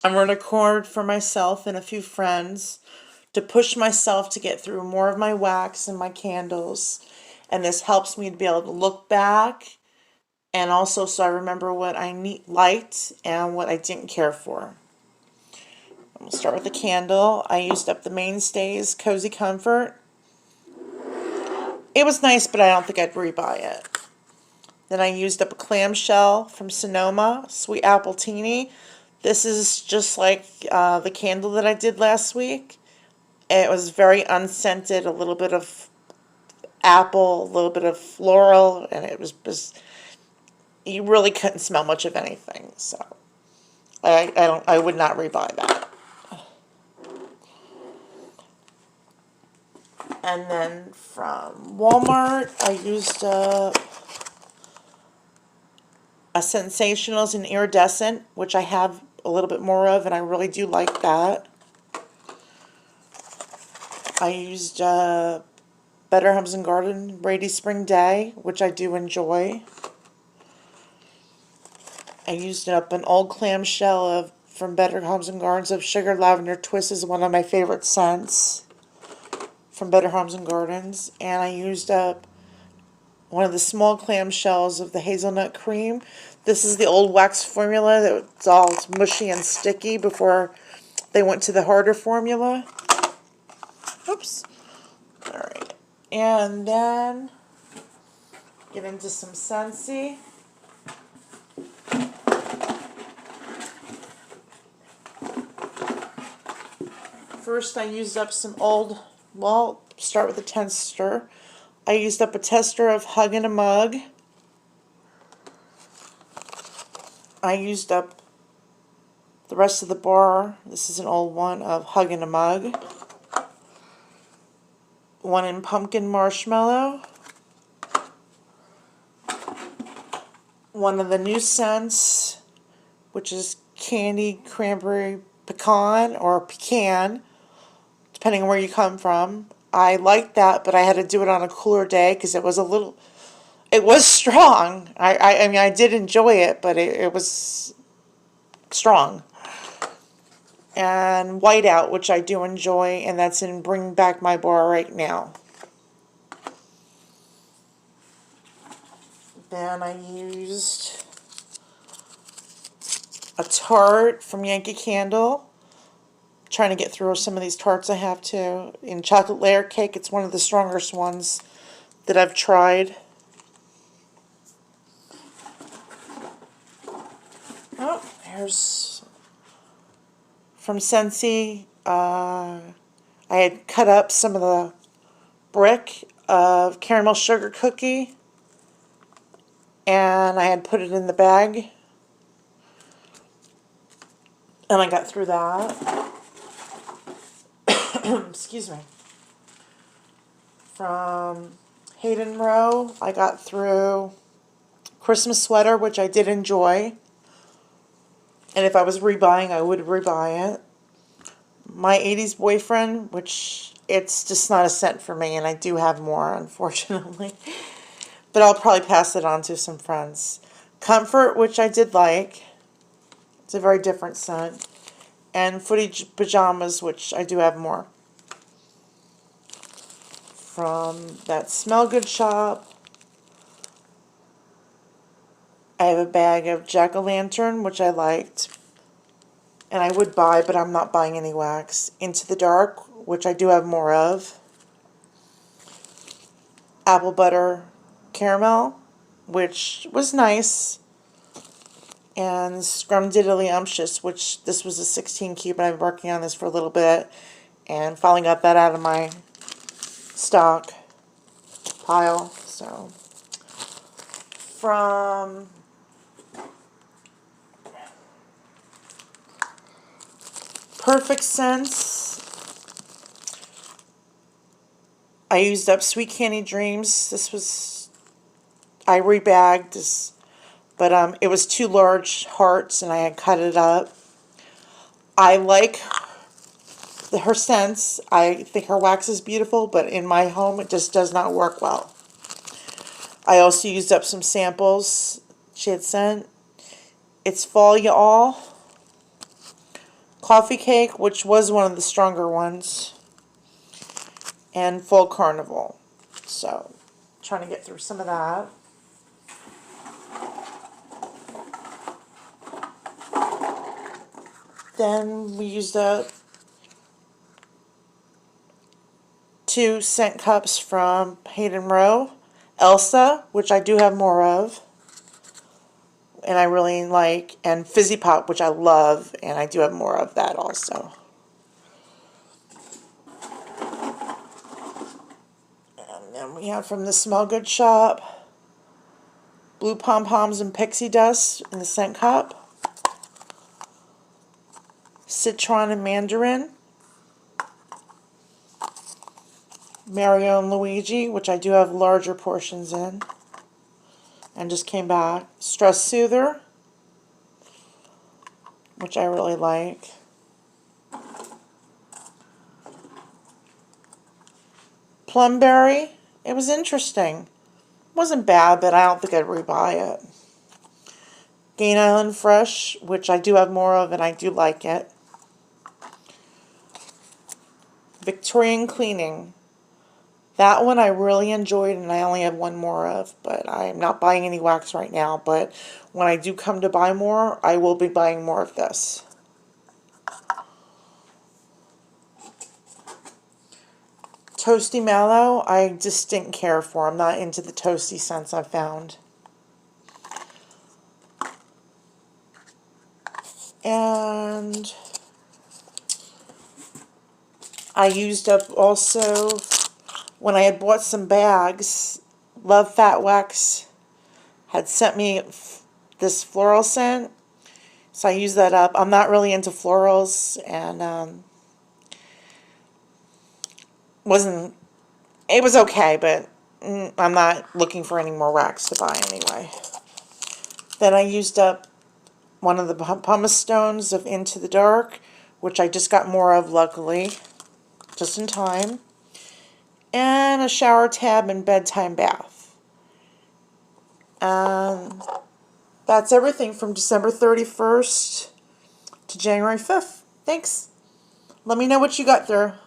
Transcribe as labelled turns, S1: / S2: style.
S1: I'm going to record for myself and a few friends to push myself to get through more of my wax and my candles. And this helps me to be able to look back and also so I remember what I liked and what I didn't care for. I'm going to start with the candle. I used up the Mainstay's Cozy Comfort. It was nice, but I don't think I'd rebuy it. Then I used up a clamshell from Sonoma, Sweet Apple Teeny. This is just like the candle that I did last week. It was very unscented, a little bit of apple, a little bit of floral, and it was just, you really couldn't smell much of anything. So I would not rebuy that. And then from Walmart, I used a Scentsationals in Iridescent, which I have a little bit more of, and I really do like that. I used Better Homes and Garden Rady Spring Day, which I do enjoy. I used up an old clamshell from Better Homes and Gardens of Sugar Lavender Twist, is one of my favorite scents from Better Homes and Gardens. And I used up one of the small clamshells of the hazelnut cream. This is the old wax formula that's all mushy and sticky before they went to the harder formula. Oops. Alright. And then get into some Scentsy. First I used up some old, well, start with the tester. I used up a tester of Hug in a Mug. I used up the rest of the bar. This is an old one of Hug in a Mug. One in Pumpkin Marshmallow. One of the new scents, which is Candy Cranberry Pecan or Pecan, depending on where you come from. I liked that, but I had to do it on a cooler day because it was a little, it was strong. I mean, I did enjoy it, but it was strong. And Whiteout, which I do enjoy, and that's in Bring Back My Bar right now. Then I used a tart from Yankee Candle. Trying to get through some of these tarts I have too. In Chocolate Layer Cake, it's one of the strongest ones that I've tried. Oh, here's from Scentsy. I had cut up some of the brick of caramel sugar cookie and I had put it in the bag and I got through that. Excuse me. From Hayden Rowe, I got through Christmas Sweater, which I did enjoy. And if I was rebuying, I would rebuy it. My 80s Boyfriend, which it's just not a scent for me, and I do have more, unfortunately. But I'll probably pass it on to some friends. Comfort, which I did like. It's a very different scent. And Footy Pajamas, which I do have more. From That Smell Good Shop, I have a bag of Jack-o'-lantern, which I liked. And I would buy, but I'm not buying any wax. Into the Dark, which I do have more of. Apple Butter Caramel, which was nice. And Scrumdiddlyumptious, which this was a 16 cube, and I've been working on this for a little bit. And finally got that out of my stock pile. So, from Purrfect Scents, I used up Sweet Candy Dreams. This was, I rebagged this, but it was 2 large hearts and I had cut it up. I like her scents. I think her wax is beautiful, but in my home it just does not work well. I also used up some samples she had sent. It's Fall Y'all. Coffee Cake, which was one of the stronger ones, and Full Carnival. So, trying to get through some of that. Then we used up 2 scent cups from Hayden Rowe. Elsa, which I do have more of, and I really like, and Fizzy Pop, which I love, and I do have more of that also. And then we have from the Smell Good Shop, Blue Pom Poms and Pixie Dust in the scent cup, Citron and Mandarin, Mario and Luigi, which I do have larger portions in, and just came back, Stress Soother, which I really like, Plumberry. It was interesting. It wasn't bad, but I don't think I'd rebuy it. Gain Island Fresh, which I do have more of and I do like it. Victorian Cleaning. That one I really enjoyed and I only have one more of, but I'm not buying any wax right now. But when I do come to buy more, I will be buying more of this. Toasty Mallow, I just didn't care for. I'm not into the toasty scents I've found. And I used up also, when I had bought some bags, Love Fat Wax had sent me this floral scent. So I used that up. I'm not really into florals, and it was okay, but I'm not looking for any more wax to buy anyway. Then I used up one of the pumice stones of Into the Dark, which I just got more of, luckily, just in time, and a shower tab and bedtime bath. That's everything from December 31st to January 5th. Thanks. Let me know what you got there.